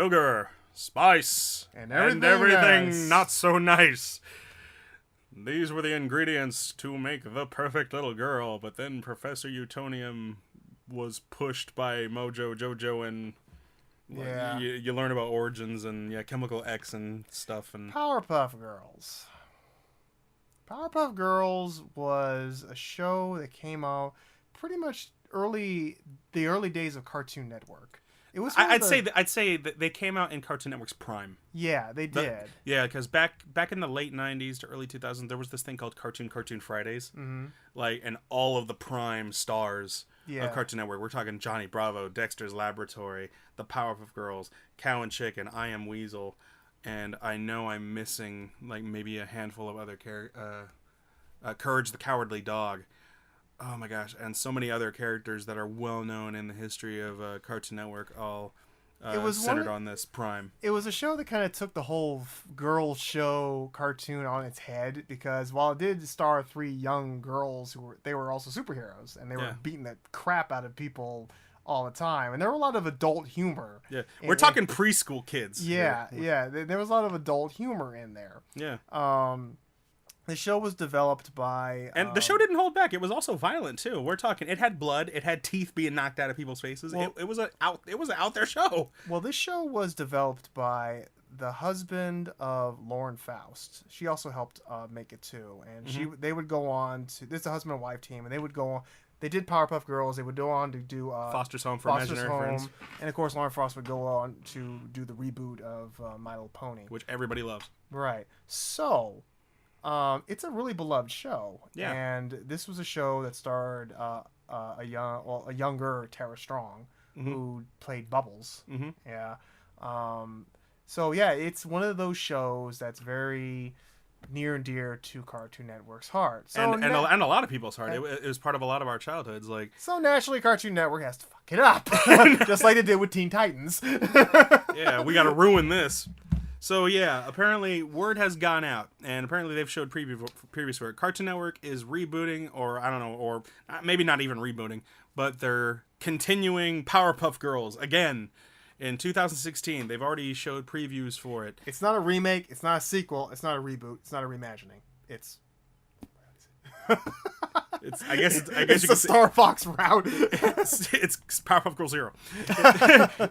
sugar, spice, and everything nice. not so nice. These were the ingredients to make the perfect little girl, but then Professor Utonium was pushed by Mojo Jojo, and Yeah. you learn about origins and Chemical X and stuff. And Powerpuff Girls. Powerpuff Girls was a show that came out pretty much the early days of Cartoon Network. It was. I'd say that they came out in Cartoon Network's prime. Yeah, they did. Because back in the late '90s to early 2000s, there was this thing called Cartoon Fridays, and all of the prime stars of Cartoon Network. We're talking Johnny Bravo, Dexter's Laboratory, the Powerpuff Girls, Cow and Chicken, I Am Weasel, and I know I'm missing like maybe a handful of other Courage the Cowardly Dog. Oh my gosh, and so many other characters that are well known in the history of Cartoon Network, all centered on this prime. It was a show that kind of took the whole girl show cartoon on its head, because while it did star 3 young girls they were also superheroes, and they were beating the crap out of people all the time, and there were a lot of adult humor. Yeah, we're talking preschool kids. Yeah, there was a lot of adult humor in there. Yeah. The show was developed by... And the show didn't hold back. It was also violent, too. We're talking... It had blood. It had teeth being knocked out of people's faces. Well, it was an out there show. Well, this show was developed by the husband of Lauren Faust. She also helped make it, too. And they would go on to... This is a husband and wife team. And they would go on... They did Powerpuff Girls. They would go on to do... Foster's Home for Imaginary Friends. And, of course, Lauren Faust would go on to do the reboot of My Little Pony. Which everybody loves. Right. So... it's a really beloved show, and this was a show that starred a younger Tara Strong, who played Bubbles. Yeah, so it's one of those shows that's very near and dear to Cartoon Network's heart. So and a lot of people's heart. It was part of a lot of our childhoods. So naturally, Cartoon Network has to fuck it up, just like they did with Teen Titans. Yeah, we got to ruin this. So apparently word has gone out, and apparently they've showed previews for it. Cartoon Network is rebooting, or I don't know, or maybe not even rebooting, but they're continuing Powerpuff Girls again in 2016. They've already showed previews for it. It's not a remake. It's not a sequel. It's not a reboot. It's not a reimagining. It's I guess it's the Star Fox route. it's Powerpuff Girls 0.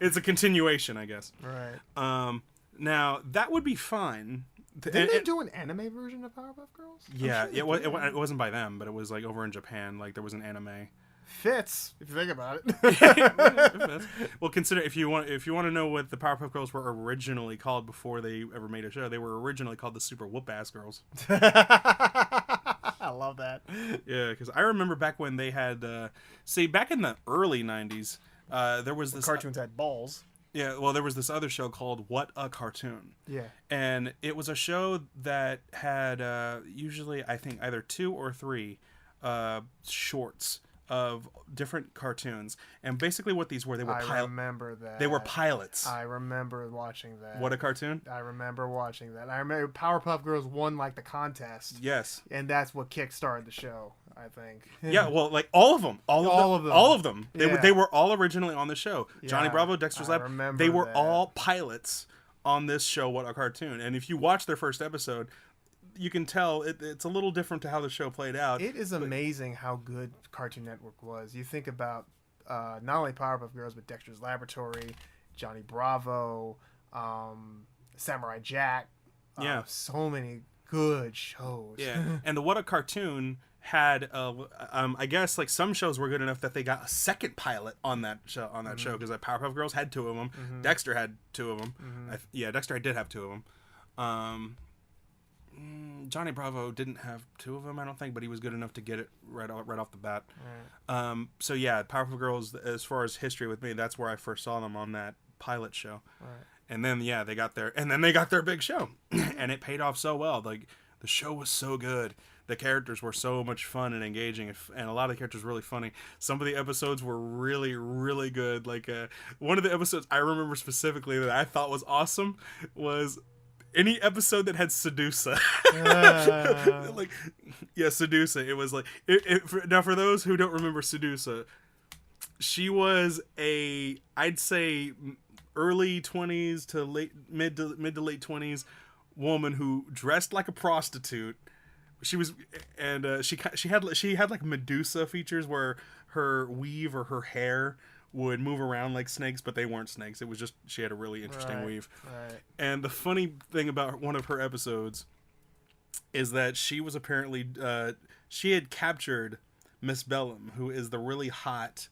It's a continuation, I guess. Right. Now, that would be fine. Didn't they do an anime version of Powerpuff Girls? Yeah, it wasn't by them, but it was like over in Japan. Like there was an anime. Fits if you think about it. Well, consider if you want to know what the Powerpuff Girls were originally called before they ever made a show. They were originally called the Super Whoop Ass Girls. I love that. Yeah, because I remember back when they had back in the early '90s, there was this cartoons had balls. Yeah, well, there was this other show called What a Cartoon. Yeah. And it was a show that had usually, I think, either 2 or 3 shorts of different cartoons. And basically what these were, they were I remember that. They were pilots. I remember watching that. What a Cartoon? I remember watching that. I remember Powerpuff Girls won like the contest. Yes. And that's what kickstarted the show, I think. Yeah, well, like all of them. All of them. They were all originally on the show. Yeah, Johnny Bravo, Dexter's Lab. They were all pilots on this show, What a Cartoon. And if you watch their first episode, you can tell it's a little different to how the show played out. It is amazing how good Cartoon Network was. You think about not only Powerpuff Girls, but Dexter's Laboratory, Johnny Bravo, Samurai Jack. So many good shows. Yeah, and the What a Cartoon had I guess like some shows were good enough that they got a second pilot on that show because Powerpuff Girls had 2 of them. Dexter had 2 of them. Dexter did have 2 of them. Johnny Bravo didn't have 2 of them, I don't think, but he was good enough to get it right off the bat. Right. Powerpuff Girls, as far as history with me, that's where I first saw them, on that pilot show. Right. And then they got their big show, and it paid off so well. Like the show was so good. The characters were so much fun and engaging, and a lot of the characters were really funny. Some of the episodes were really, really good. Like one of the episodes I remember specifically that I thought was awesome was any episode that had Sedusa. Sedusa. It was like now for those who don't remember Sedusa, she was I'd say early 20s to mid to late 20s woman who dressed like a prostitute. She was, and she had like Medusa features where her weave or her hair would move around like snakes, but they weren't snakes. It was just she had a really interesting weave. Right. And the funny thing about one of her episodes is that she was apparently she had captured Miss Bellum, who is the really hot.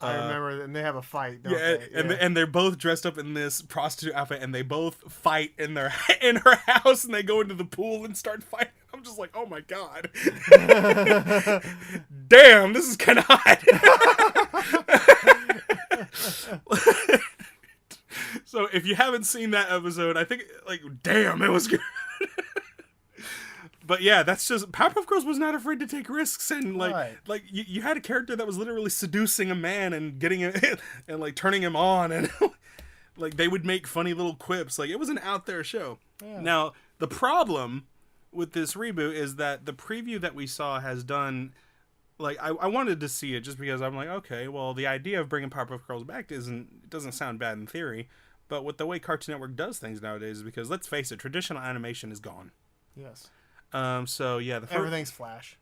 I remember, and they have a fight. Don't Yeah, they? and they're both dressed up in this prostitute outfit, and they both fight in her house, and they go into the pool and start fighting. I'm just like, oh my god, damn, this is kind of hot. So if you haven't seen that episode, I think like, damn, it was good. But yeah, that's just Powerpuff Girls was not afraid to take risks, and like you had a character that was literally seducing a man and getting him and like turning him on, and like they would make funny little quips. Like it was an out there show. Yeah. Now the problem with this reboot is that the preview that we saw has done. Like I wanted to see it just because I'm like, okay, well the idea of bringing Powerpuff Girls back doesn't sound bad in theory, but with the way Cartoon Network does things nowadays, because let's face it, traditional animation is gone. Yes. So yeah, everything's Flash.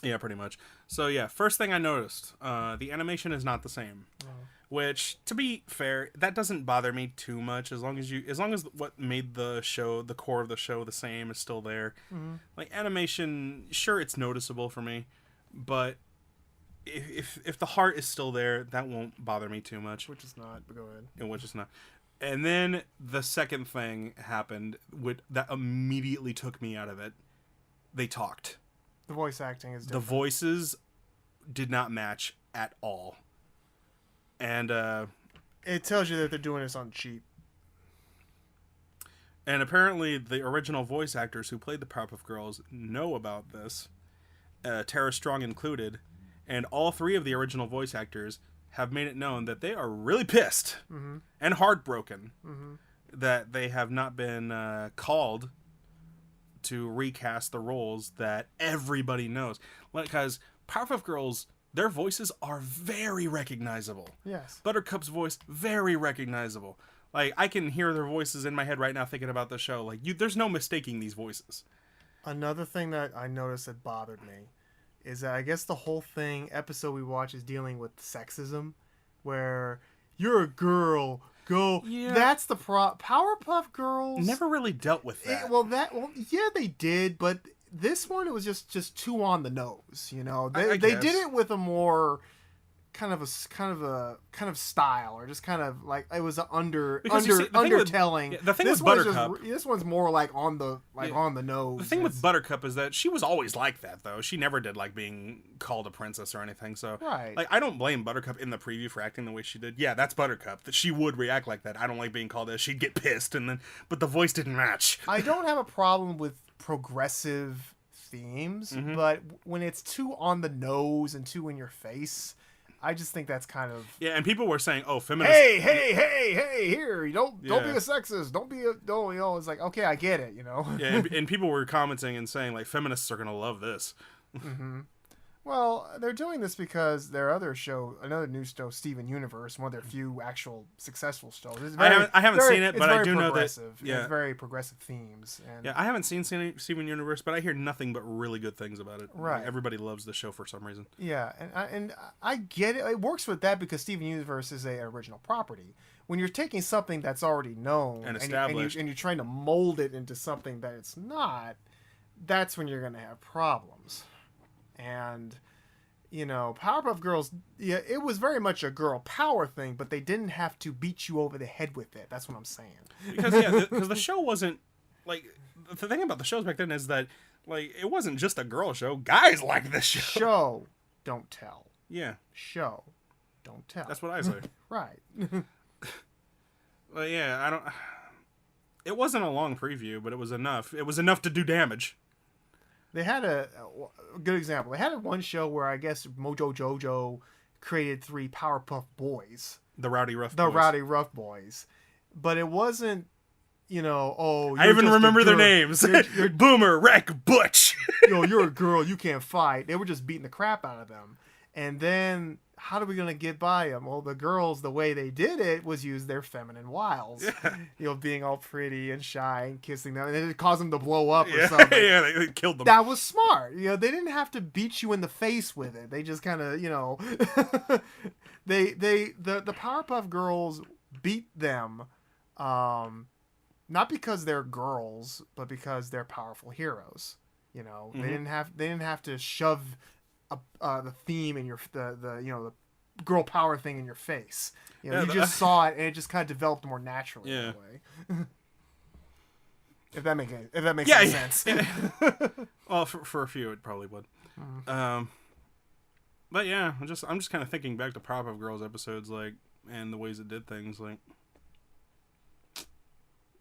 Yeah, pretty much. So yeah, first thing I noticed, the animation is not the same. Oh. Which, to be fair, that doesn't bother me too much as long as what made the show, the core of the show, the same is still there. Mm-hmm. Like animation, sure, it's noticeable for me, but if the heart is still there, that won't bother me too much. Which is not. But go ahead. And which is not. And then the second thing happened that immediately took me out of it. They talked. The voice acting is different. The voices did not match at all. And it tells you that they're doing this on cheap. And apparently the original voice actors who played the Powerpuff Girls know about this, Tara Strong included, and all three of the original voice actors have made it known that they are really pissed and heartbroken that they have not been called to recast the roles that everybody knows. Because Powerpuff Girls, their voices are very recognizable. Yes. Buttercup's voice, very recognizable. Like, I can hear their voices in my head right now thinking about the show. Like, there's no mistaking these voices. Another thing that I noticed that bothered me is that I guess the whole episode we watch is dealing with sexism, where you're a girl, go. Yeah. That's the Powerpuff Girls never really dealt with that. Yeah, they did, but this one, it was just too on the nose. You know, they did it with a more kind of style, or just kind of like it was undertelling. The thing with Buttercup, this one's more like on the nose. The thing with Buttercup is that she was always like that, though. She never did like being called a princess or anything. So right. Like, I don't blame Buttercup in the preview for acting the way she did. Yeah, that's Buttercup. That she would react like that. I don't like being called that. She'd get pissed, but the voice didn't match. I don't have a problem with progressive themes, but when it's too on the nose and too in your face, I just think that's kind of... Yeah, and people were saying, oh, feminists... Hey, here, don't be a sexist, don't, it's like, okay, I get it, you know? Yeah, and people were commenting and saying, like, feminists are going to love this. Mm-hmm. Well, they're doing this because their other show, another new show, Steven Universe, one of their few actual successful shows. I haven't seen it, but I do know that... Yeah. It's very progressive themes. And yeah, I haven't seen Steven Universe, but I hear nothing but really good things about it. Right. Everybody loves the show for some reason. Yeah, and I get it. It works with that because Steven Universe is an original property. When you're taking something that's already known and established, and you're trying to mold it into something that it's not, that's when you're going to have problems. And, you know, Powerpuff Girls, yeah, it was very much a girl power thing, but they didn't have to beat you over the head with it. That's what I'm saying. Because the show wasn't, like, the thing about the shows back then is that, like, it wasn't just a girl show. Guys like this show. Show, don't tell. Yeah. Show, don't tell. That's what I say. Right. Well, yeah, it wasn't a long preview, but it was enough. It was enough to do damage. They had a good example. They had one show where I guess Mojo Jojo created 3 Powerpuff Boys. The Rowdy Rough Boys. But it wasn't, you know, I even remember their names. You're Boomer, Wreck, Butch. You're a girl, you can't fight. They were just beating the crap out of them. And then how are we gonna get by them? Well, the girls, the way they did it was use their feminine wiles. Yeah. You know, being all pretty and shy and kissing them, and it caused them to blow up or Yeah, something. yeah, they killed them. That was smart. You know, they didn't have to beat you in the face with it. They just kind of, you know, the Powerpuff Girls beat them, not because they're girls, but because they're powerful heroes. You know, they didn't have to shove the theme in your the you know the girl power thing in your face. You know, you just saw it and it just kind of developed more naturally that way. If that makes any sense. Yeah. Well, for a few it probably would. But yeah, I'm just kind of thinking back to Powerpuff Girls episodes, like, and the ways it did things, like.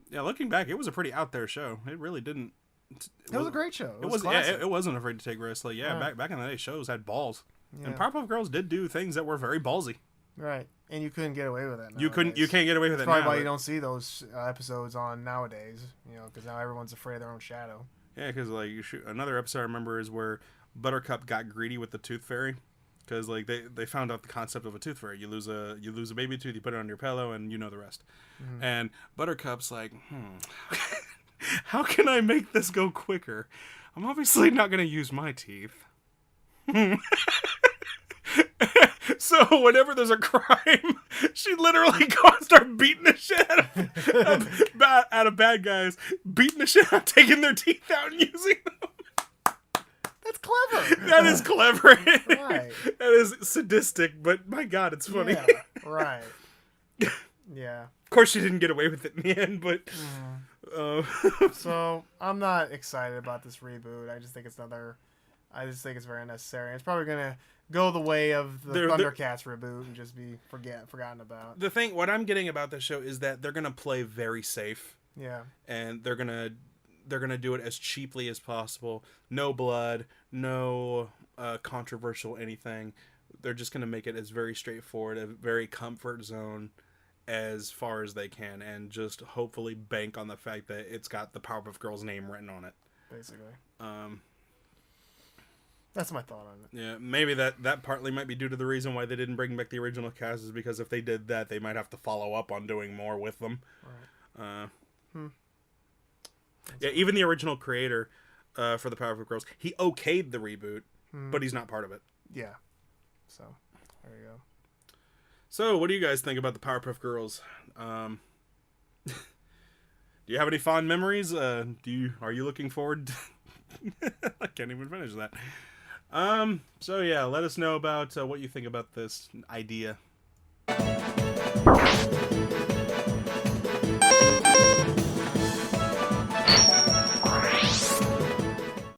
Yeah, looking back, it was a pretty out there show. It really didn't. It was a great show. It was classic. It wasn't afraid to take risks. Like, back in the day, shows had balls, and Powerpuff Girls did do things that were very ballsy. Right, and you couldn't get away with it. You can't get away with it. That's probably now, why you don't see those episodes on nowadays. You know, because now everyone's afraid of their own shadow. Yeah, because like another episode I remember is where Buttercup got greedy with the Tooth Fairy, because like they found out the concept of a tooth fairy. You lose a baby tooth, you put it on your pillow, and you know the rest. Mm-hmm. And Buttercup's like, how can I make this go quicker? I'm obviously not going to use my teeth. So whenever there's a crime, she literally goes start beating the shit out of bad guys, beating the shit out, taking their teeth out and using them. That's clever. That is clever. Right. That is sadistic, but my God, it's funny. Yeah, right. Yeah. Of course, she didn't get away with it in the end, but. So I'm not excited about this reboot. I just think it's very unnecessary. It's probably gonna go the way of the Thundercats reboot and just be forgotten about. What I'm getting about this show is that they're gonna play very safe. Yeah. And they're gonna do it as cheaply as possible. No blood, no controversial anything. They're just gonna make it as very straightforward, a very comfort zone as far as they can, and just hopefully bank on the fact that it's got the Powerpuff Girls name written on it. Basically. That's my thought on it. Yeah, maybe that partly might be due to the reason why they didn't bring back the original cast, is because if they did that, they might have to follow up on doing more with them. Right. Yeah, even the original creator for the Powerpuff Girls, he okayed the reboot, but he's not part of it. Yeah. So, there you go. So, what do you guys think about the Powerpuff Girls? Do you have any fond memories? Are you looking forward? I can't even finish that. So yeah, let us know about what you think about this idea.